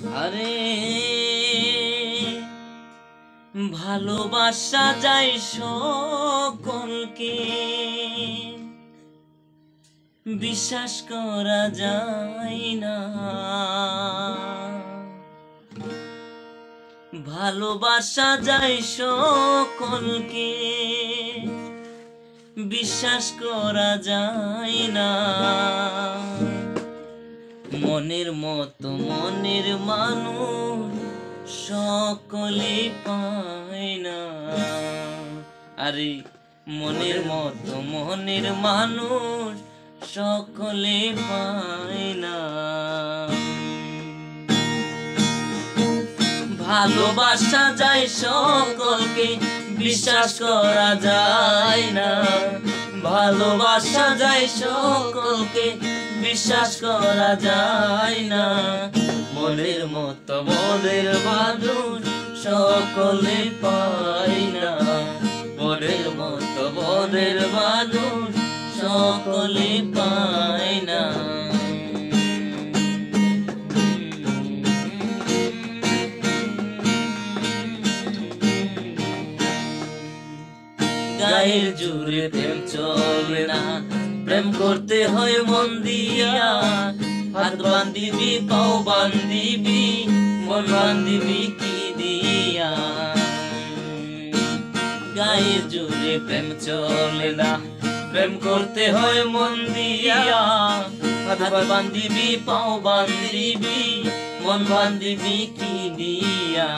আরে ভালোবাসা যায় সকলকে, বিশ্বাস করা যায় না। ভালোবাসা যায় সকলকে, বিশ্বাস করা যায় না। মনের মতো মনের মানুষ সকলে পায় না। আরে মনের মতো মনের মানুষ সকলে পায় না। ভালোবাসা যায় সকলকে, বিশ্বাস করা যায় না। ভালোবাসা যায় সকলকে, বিশ্বাস করা যায় না। মনের মতো মনের মানুষ সকলে পায় না। মনের মতো মনের মানুষ সকলে পায় না। গায়ের জোরে প্রেম চলে না, প্রেম করতে হয় মন দিয়া। হাত বান্ধিবি পাও বান্ধিবি, মন বান্ধিবি কি দিয়া। গায়ের জোরে প্রেম চলে না, প্রেম করতে হয় মন দিয়া। হাত বান্ধিবি পাও বান্ধিবি, মন বান্ধিবি কি দিয়া।